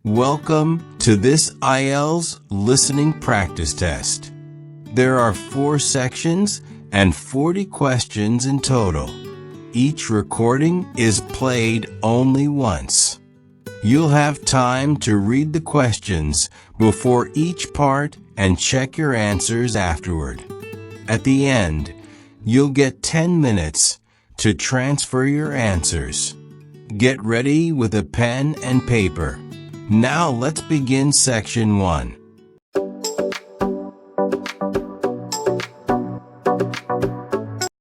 Welcome to this IELTS listening practice test. There are 4 sections and 40 questions in total. Each recording is played only once. You'll have time to read the questions before each part and check your answers afterward. At the end, you'll get 10 minutes to transfer your answers. Get ready with a pen and paper. Now let's begin section 1.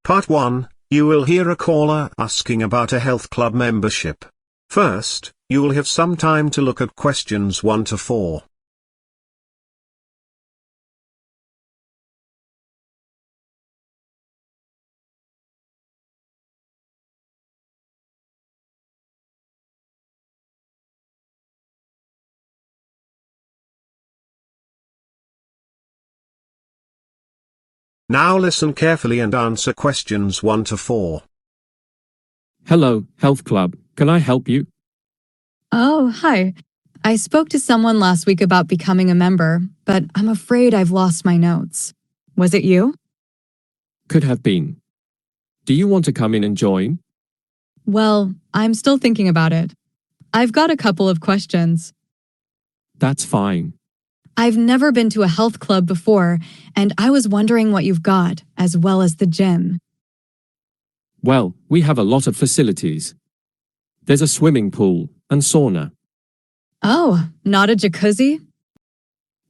Part 1, you will hear a caller asking about a health club membership. First, you will have some time to look at questions 1 to 4. Now listen carefully and answer questions 1 to 4. Hello, health club. Can I help you? Oh, hi. I spoke to someone last week about becoming a member, but I'm afraid I've lost my notes. Was it you? Could have been. Do you want to come in and join? Well, I'm still thinking about it. I've got a couple of questions. That's fine. I've never been to a health club before, and I was wondering what you've got, as well as the gym. Well, we have a lot of facilities. There's a swimming pool and sauna. Oh, not a jacuzzi?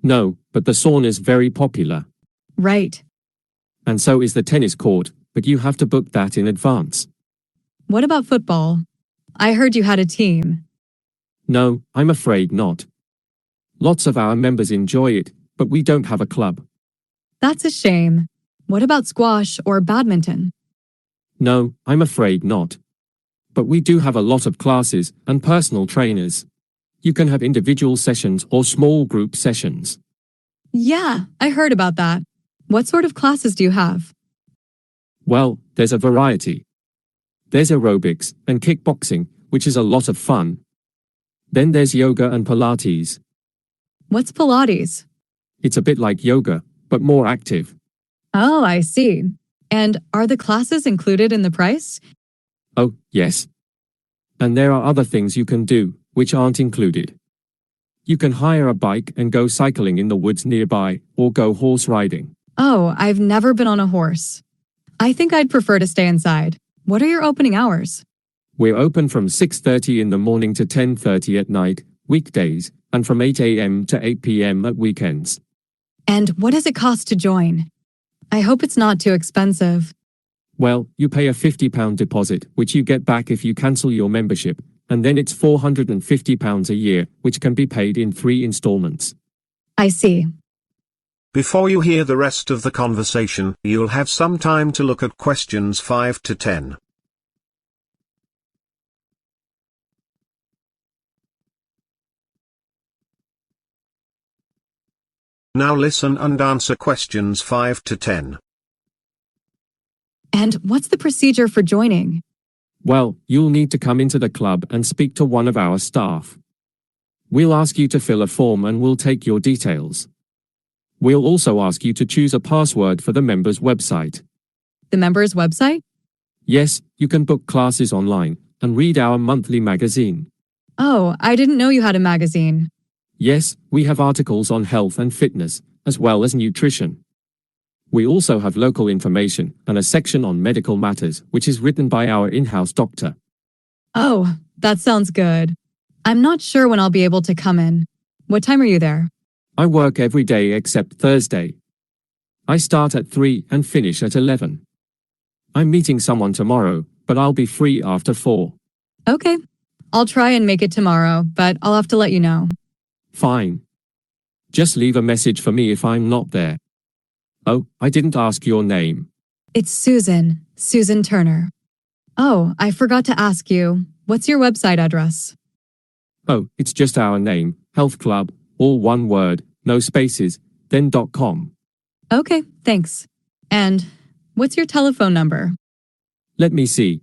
No, but the sauna is very popular. Right. And so is the tennis court, but you have to book that in advance. What about football? I heard you had a team. No, I'm afraid not. Lots of our members enjoy it, but we don't have a club. That's a shame. What about squash or badminton? No, I'm afraid not. But we do have a lot of classes and personal trainers. You can have individual sessions or small group sessions. Yeah, I heard about that. What sort of classes do you have? Well, there's a variety. There's aerobics and kickboxing, which is a lot of fun. Then there's yoga and Pilates. What's Pilates? It's a bit like yoga, but more active. Oh, I see. And are the classes included in the price? Oh, yes. And there are other things you can do, which aren't included. You can hire a bike and go cycling in the woods nearby, or go horse riding. Oh, I've never been on a horse. I think I'd prefer to stay inside. What are your opening hours? We're open from 6:30 in the morning to 10:30 at night, weekdays, and from 8 a.m. to 8 p.m. at weekends. And what does it cost to join? I hope it's not too expensive. Well, you pay a £50 deposit, which you get back if you cancel your membership, and then it's £450 a year, which can be paid in 3 installments. I see. Before you hear the rest of the conversation, you'll have some time to look at questions 5 to 10. Now listen and answer questions 5 to 10. And what's the procedure for joining? Well, you'll need to come into the club and speak to one of our staff. We'll ask you to fill a form and we'll take your details. We'll also ask you to choose a password for the members' website. The members' website? Yes, you can book classes online and read our monthly magazine. Oh, I didn't know you had a magazine. Yes, we have articles on health and fitness, as well as nutrition. We also have local information and a section on medical matters, which is written by our in-house doctor. Oh, that sounds good. I'm not sure when I'll be able to come in. What time are you there? I work every day except Thursday. I start at 3 and finish at 11. I'm meeting someone tomorrow, but I'll be free after 4. Okay. I'll try and make it tomorrow, but I'll have to let you know. Fine. Just leave a message for me if I'm not there. Oh, I didn't ask your name. It's Susan Turner. Oh, I forgot to ask you, what's your website address? Oh, it's just our name, Health Club, all one word, no spaces, then .com. Okay, thanks. And what's your telephone number? Let me see.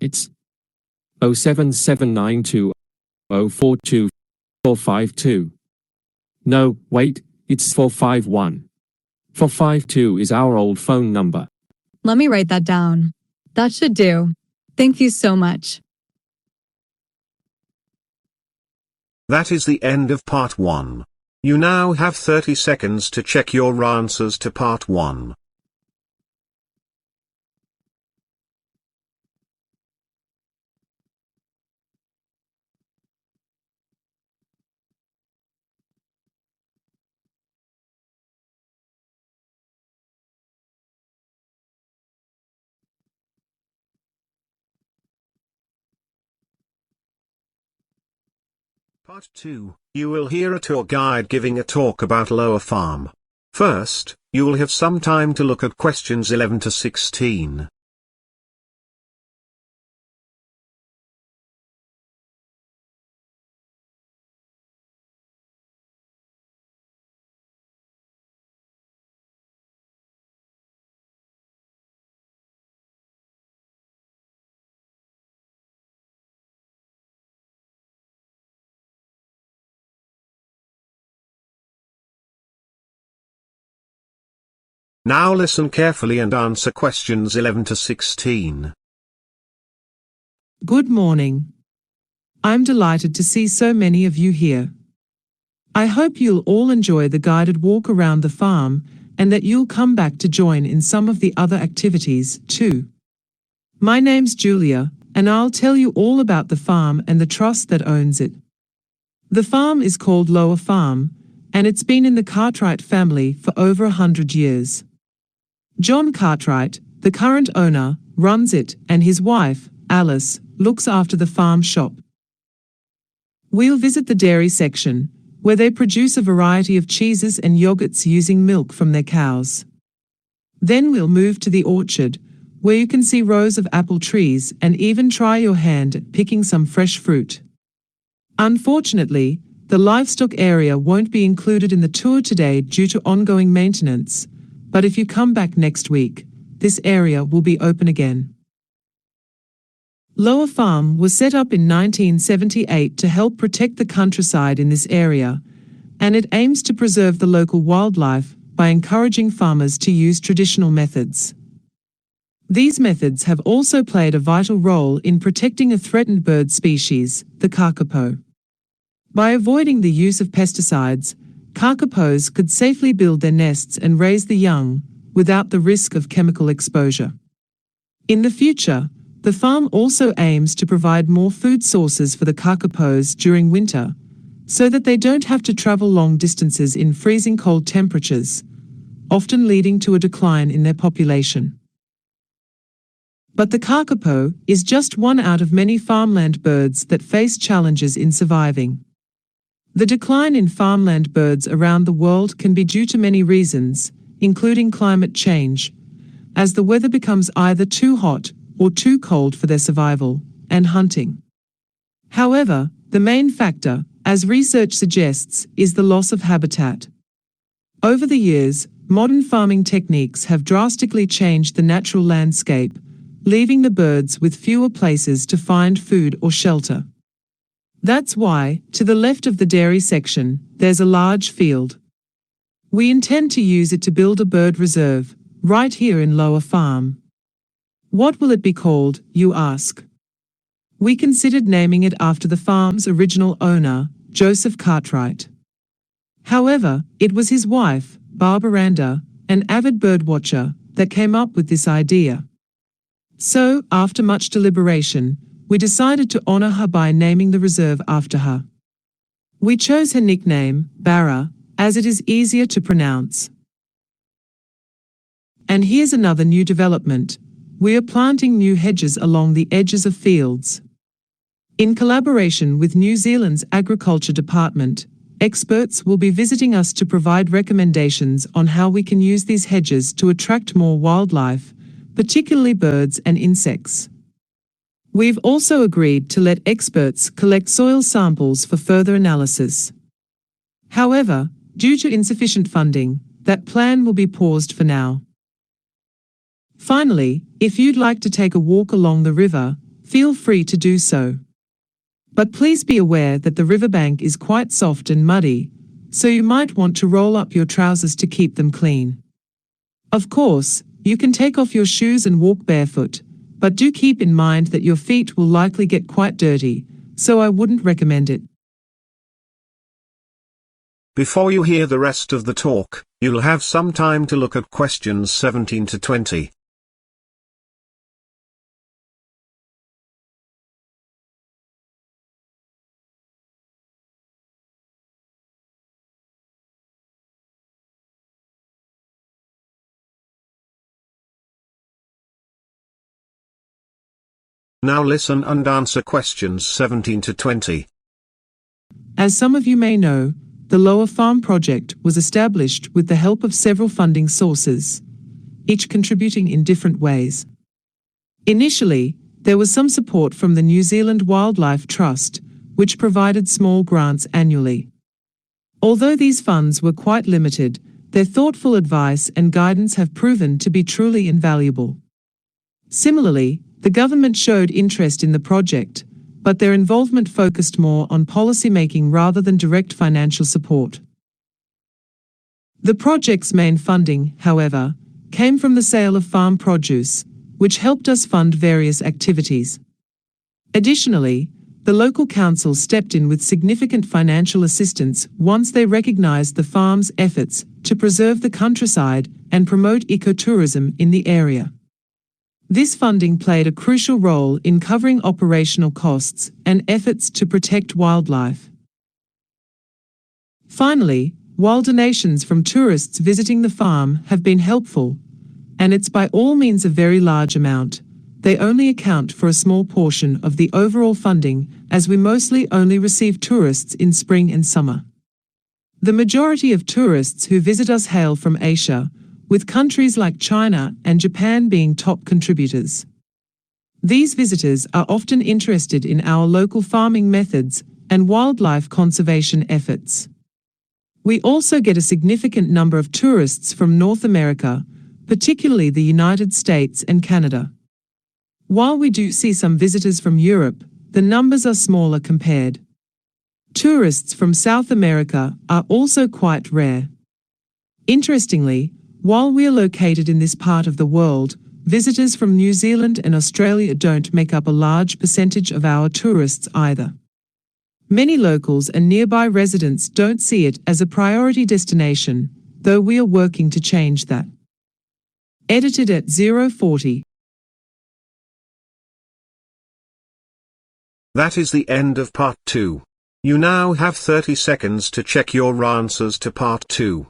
It's 07792 042 452. No, wait, it's 451. 452 is our old phone number. Let me write that down. That should do. Thank you so much. That is the end of part 1. You now have 30 seconds to check your answers to part 1. Part 2, you will hear a tour guide giving a talk about Lower Farm. First, you will have some time to look at questions 11 to 16. Now listen carefully and answer questions 11 to 16. Good morning. I'm delighted to see so many of you here. I hope you'll all enjoy the guided walk around the farm, and that you'll come back to join in some of the other activities, too. My name's Julia, and I'll tell you all about the farm and the trust that owns it. The farm is called Lower Farm, and it's been in the Cartwright family for over 100 years. John Cartwright, the current owner, runs it, and his wife, Alice, looks after the farm shop. We'll visit the dairy section, where they produce a variety of cheeses and yogurts using milk from their cows. Then we'll move to the orchard, where you can see rows of apple trees and even try your hand at picking some fresh fruit. Unfortunately, the livestock area won't be included in the tour today due to ongoing maintenance, but if you come back next week, this area will be open again. Lower Farm was set up in 1978 to help protect the countryside in this area, and it aims to preserve the local wildlife by encouraging farmers to use traditional methods. These methods have also played a vital role in protecting a threatened bird species, the kakapo. By avoiding the use of pesticides, kakapos could safely build their nests and raise the young, without the risk of chemical exposure. In the future, the farm also aims to provide more food sources for the kakapos during winter, so that they don't have to travel long distances in freezing cold temperatures, often leading to a decline in their population. But the kakapo is just one out of many farmland birds that face challenges in surviving. The decline in farmland birds around the world can be due to many reasons, including climate change, as the weather becomes either too hot or too cold for their survival, and hunting. However, the main factor, as research suggests, is the loss of habitat. Over the years, modern farming techniques have drastically changed the natural landscape, leaving the birds with fewer places to find food or shelter. That's why, to the left of the dairy section, there's a large field. We intend to use it to build a bird reserve, right here in Lower Farm. What will it be called, you ask? We considered naming it after the farm's original owner, Joseph Cartwright. However, it was his wife, Barbara Randa, an avid birdwatcher, that came up with this idea. So, after much deliberation, we decided to honor her by naming the reserve after her. We chose her nickname, Barra, as it is easier to pronounce. And here's another new development. We are planting new hedges along the edges of fields. In collaboration with New Zealand's Agriculture Department, experts will be visiting us to provide recommendations on how we can use these hedges to attract more wildlife, particularly birds and insects. We've also agreed to let experts collect soil samples for further analysis. However, due to insufficient funding, that plan will be paused for now. Finally, if you'd like to take a walk along the river, feel free to do so. But please be aware that the riverbank is quite soft and muddy, so you might want to roll up your trousers to keep them clean. Of course, you can take off your shoes and walk barefoot, but do keep in mind that your feet will likely get quite dirty, so I wouldn't recommend it. Before you hear the rest of the talk, you'll have some time to look at questions 17 to 20. Now listen and answer questions 17 to 20. As some of you may know, the Lower Farm Project was established with the help of several funding sources, each contributing in different ways. Initially, there was some support from the New Zealand Wildlife Trust, which provided small grants annually. Although these funds were quite limited, their thoughtful advice and guidance have proven to be truly invaluable. Similarly, the government showed interest in the project, but their involvement focused more on policy-making rather than direct financial support. The project's main funding, however, came from the sale of farm produce, which helped us fund various activities. Additionally, the local council stepped in with significant financial assistance once they recognized the farm's efforts to preserve the countryside and promote ecotourism in the area. This funding played a crucial role in covering operational costs and efforts to protect wildlife. Finally, while donations from tourists visiting the farm have been helpful, and it's by all means a very large amount, they only account for a small portion of the overall funding, as we mostly only receive tourists in spring and summer. The majority of tourists who visit us hail from Asia, with countries like China and Japan being top contributors. These visitors are often interested in our local farming methods and wildlife conservation efforts. We also get a significant number of tourists from North America, particularly the United States and Canada. While we do see some visitors from Europe, the numbers are smaller compared. Tourists from South America are also quite rare. Interestingly, while we are located in this part of the world, visitors from New Zealand and Australia don't make up a large percentage of our tourists either. Many locals and nearby residents don't see it as a priority destination, though we are working to change that. Edited at 0:40. That is the end of part 2. You now have 30 seconds to check your answers to part 2.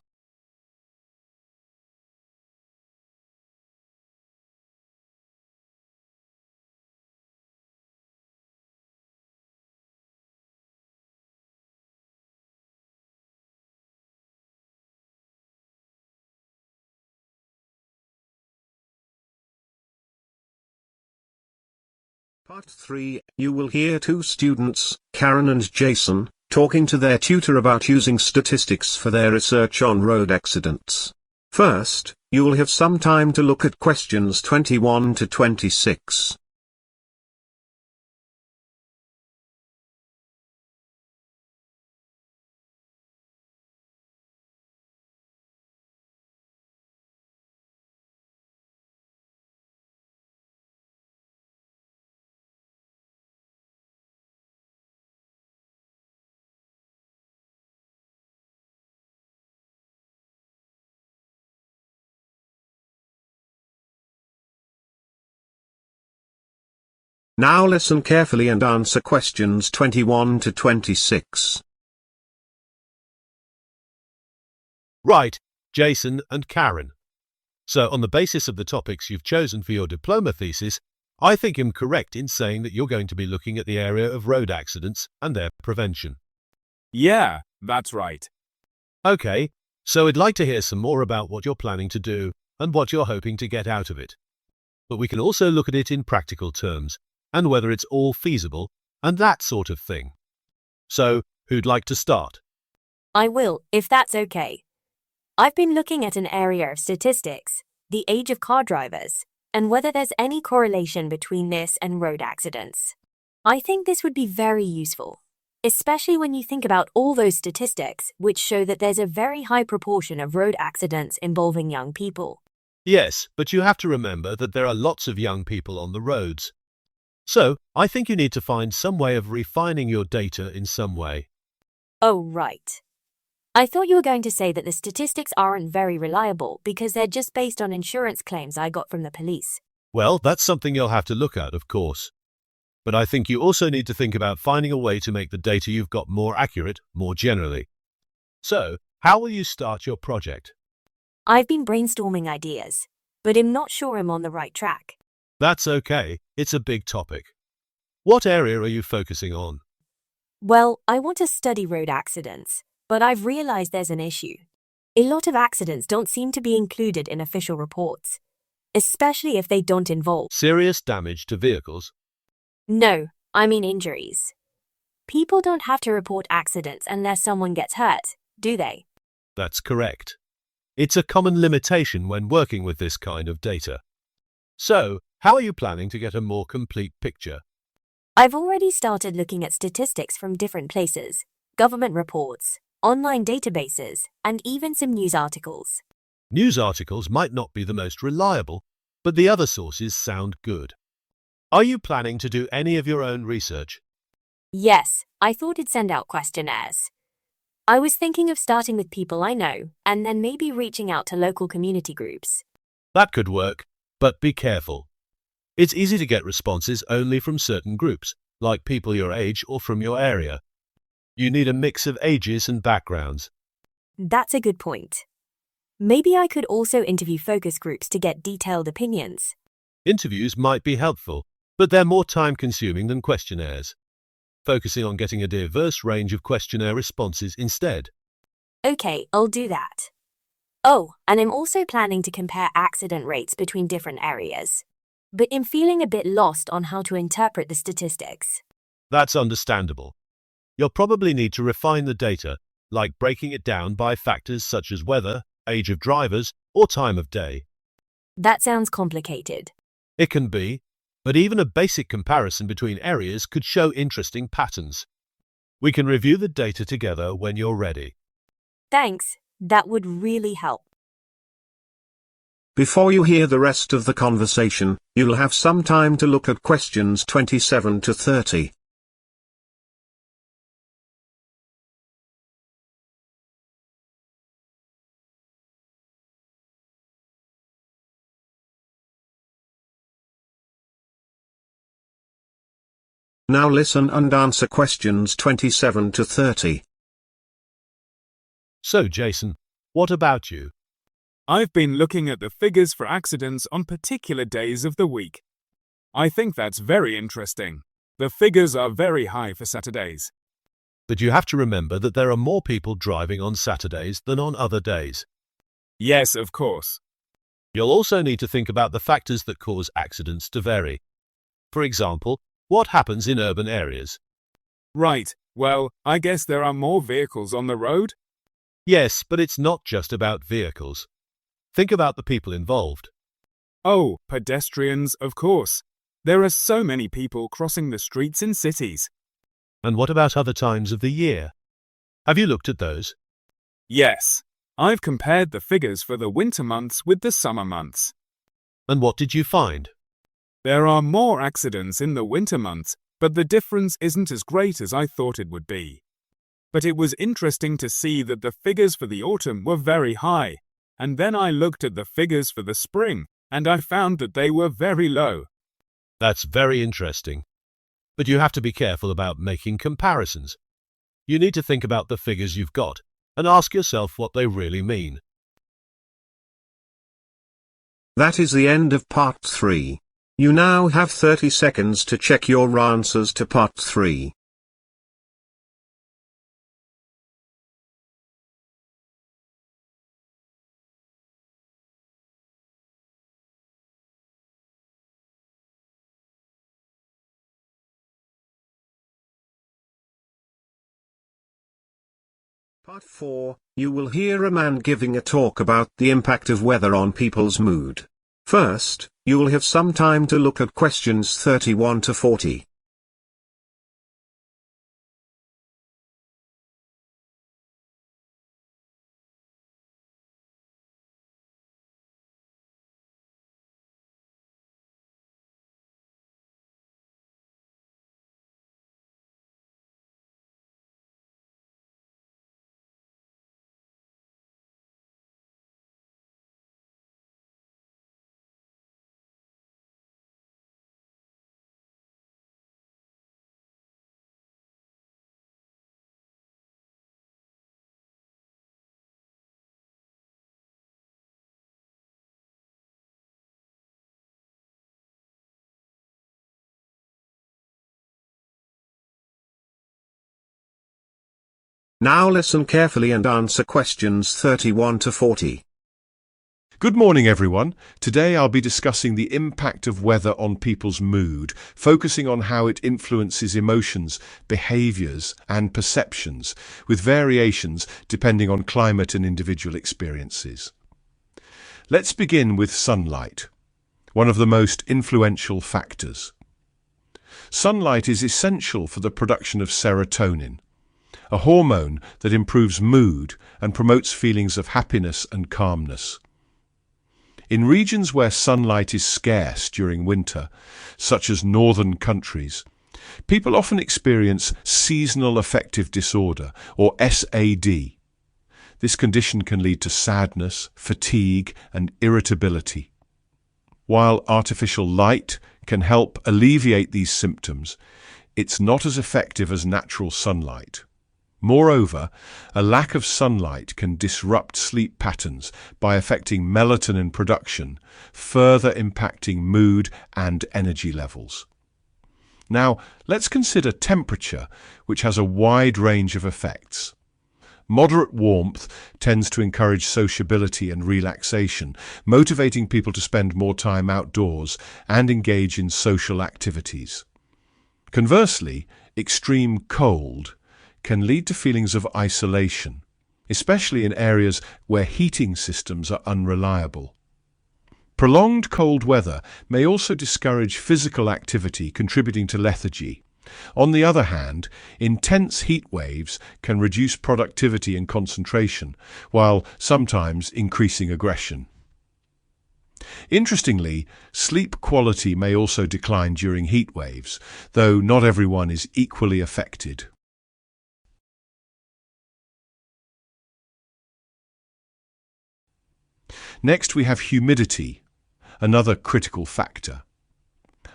Part 3, you will hear two students, Karen and Jason, talking to their tutor about using statistics for their research on road accidents. First, you will have some time to look at questions 21 to 26. Now listen carefully and answer questions 21 to 26. Right, Jason and Karen. So on the basis of the topics you've chosen for your diploma thesis, I think I'm correct in saying that you're going to be looking at the area of road accidents and their prevention. Yeah, that's right. Okay, so I'd like to hear some more about what you're planning to do and what you're hoping to get out of it. But we can also look at it in practical terms, and whether it's all feasible, and that sort of thing. So, who'd like to start? I will, if that's okay. I've been looking at an area of statistics, the age of car drivers, and whether there's any correlation between this and road accidents. I think this would be very useful, especially when you think about all those statistics which show that there's a very high proportion of road accidents involving young people. Yes, but you have to remember that there are lots of young people on the roads. So, I think you need to find some way of refining your data in some way. Oh, right. I thought you were going to say that the statistics aren't very reliable because they're just based on insurance claims I got from the police. Well, that's something you'll have to look at, of course. But I think you also need to think about finding a way to make the data you've got more accurate, more generally. So, how will you start your project? I've been brainstorming ideas, but I'm not sure I'm on the right track. That's okay, it's a big topic. What area are you focusing on? Well, I want to study road accidents, but I've realized there's an issue. A lot of accidents don't seem to be included in official reports, especially if they don't involve Serious damage to vehicles? No, I mean injuries. People don't have to report accidents unless someone gets hurt, do they? That's correct. It's a common limitation when working with this kind of data. So, how are you planning to get a more complete picture? I've already started looking at statistics from different places, government reports, online databases, and even some news articles. News articles might not be the most reliable, but the other sources sound good. Are you planning to do any of your own research? Yes, I thought I'd send out questionnaires. I was thinking of starting with people I know, and then maybe reaching out to local community groups. That could work, but be careful. It's easy to get responses only from certain groups, like people your age or from your area. You need a mix of ages and backgrounds. That's a good point. Maybe I could also interview focus groups to get detailed opinions. Interviews might be helpful, but they're more time-consuming than questionnaires. Focusing on getting a diverse range of questionnaire responses instead. Okay, I'll do that. Oh, and I'm also planning to compare accident rates between different areas. But I'm feeling a bit lost on how to interpret the statistics. That's understandable. You'll probably need to refine the data, like breaking it down by factors such as weather, age of drivers, or time of day. That sounds complicated. It can be, but even a basic comparison between areas could show interesting patterns. We can review the data together when you're ready. Thanks, that would really help. Before you hear the rest of the conversation, you'll have some time to look at questions 27 to 30. Now listen and answer questions 27 to 30. So, Jason, what about you? I've been looking at the figures for accidents on particular days of the week. I think that's very interesting. The figures are very high for Saturdays. But you have to remember that there are more people driving on Saturdays than on other days. Yes, of course. You'll also need to think about the factors that cause accidents to vary. For example, what happens in urban areas? Right, well, I guess there are more vehicles on the road? Yes, but it's not just about vehicles. Think about the people involved. Oh, pedestrians, of course. There are so many people crossing the streets in cities. And what about other times of the year? Have you looked at those? Yes, I've compared the figures for the winter months with the summer months. And what did you find? There are more accidents in the winter months, but the difference isn't as great as I thought it would be. But it was interesting to see that the figures for the autumn were very high, and then I looked at the figures for the spring, and I found that they were very low. That's very interesting. But you have to be careful about making comparisons. You need to think about the figures you've got, and ask yourself what they really mean. That is the end of part 3. You now have 30 seconds to check your answers to part 3. Part 4, you will hear a man giving a talk about the impact of weather on people's mood. First, you will have some time to look at questions 31 to 40. Now listen carefully and answer questions 31 to 40. Good morning, everyone. Today I'll be discussing the impact of weather on people's mood, focusing on how it influences emotions, behaviors, and perceptions, with variations depending on climate and individual experiences. Let's begin with sunlight, one of the most influential factors. Sunlight is essential for the production of serotonin, a hormone that improves mood and promotes feelings of happiness and calmness. In regions where sunlight is scarce during winter, such as northern countries, people often experience seasonal affective disorder, or SAD. This condition can lead to sadness, fatigue, and irritability. While artificial light can help alleviate these symptoms, it's not as effective as natural sunlight. Moreover, a lack of sunlight can disrupt sleep patterns by affecting melatonin production, further impacting mood and energy levels. Now, let's consider temperature, which has a wide range of effects. Moderate warmth tends to encourage sociability and relaxation, motivating people to spend more time outdoors and engage in social activities. Conversely, extreme cold can lead to feelings of isolation, especially in areas where heating systems are unreliable. Prolonged cold weather may also discourage physical activity, contributing to lethargy. On the other hand, intense heat waves can reduce productivity and concentration, while sometimes increasing aggression. Interestingly, sleep quality may also decline during heat waves, though not everyone is equally affected. Next, we have humidity, another critical factor.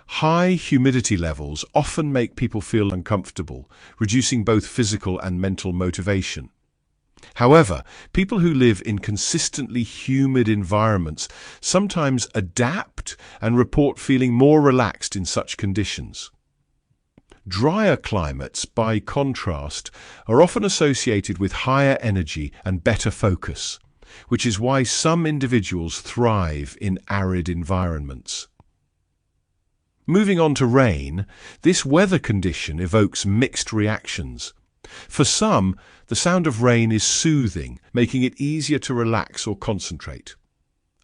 High humidity levels often make people feel uncomfortable, reducing both physical and mental motivation. However, people who live in consistently humid environments sometimes adapt and report feeling more relaxed in such conditions. Drier climates, by contrast, are often associated with higher energy and better focus, which is why some individuals thrive in arid environments. Moving on to rain, this weather condition evokes mixed reactions. For some, the sound of rain is soothing, making it easier to relax or concentrate.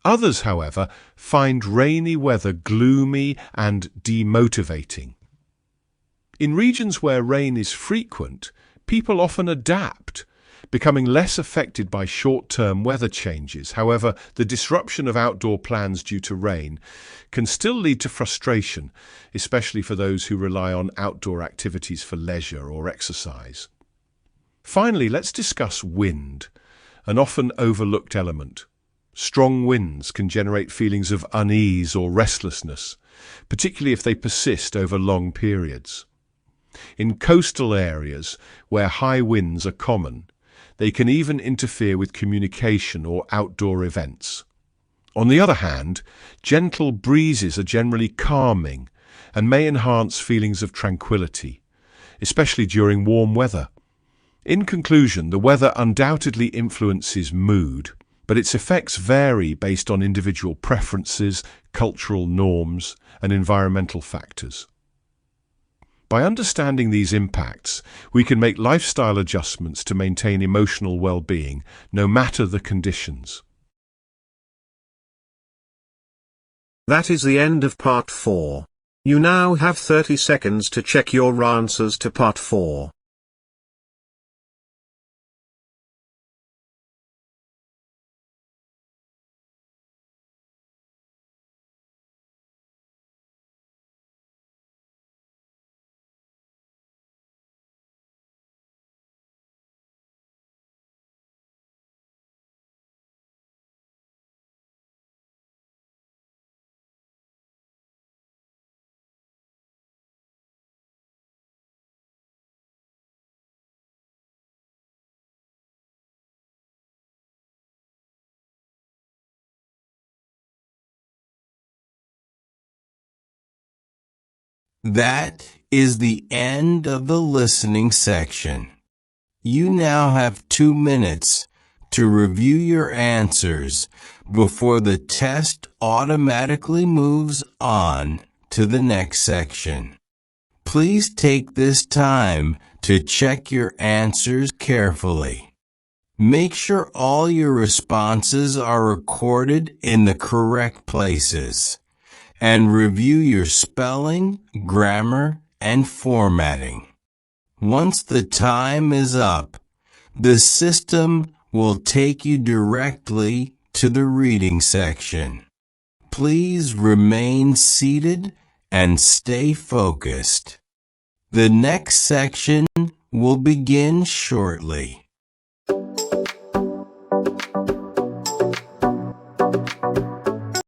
Others, however, find rainy weather gloomy and demotivating. In regions where rain is frequent, people often adapt, becoming less affected by short-term weather changes. However, the disruption of outdoor plans due to rain can still lead to frustration, especially for those who rely on outdoor activities for leisure or exercise. Finally, let's discuss wind, an often overlooked element. Strong winds can generate feelings of unease or restlessness, particularly if they persist over long periods. In coastal areas where high winds are common, they can even interfere with communication or outdoor events. On the other hand, gentle breezes are generally calming and may enhance feelings of tranquility, especially during warm weather. In conclusion, the weather undoubtedly influences mood, but its effects vary based on individual preferences, cultural norms, and environmental factors. By understanding these impacts, we can make lifestyle adjustments to maintain emotional well-being, no matter the conditions. That is the end of part 4. You now have 30 seconds to check your answers to part 4. That is the end of the listening section. You now have 2 minutes to review your answers before the test automatically moves on to the next section. Please take this time to check your answers carefully. Make sure all your responses are recorded in the correct places, and review your spelling, grammar, and formatting. Once the time is up, the system will take you directly to the reading section. Please remain seated and stay focused. The next section will begin shortly.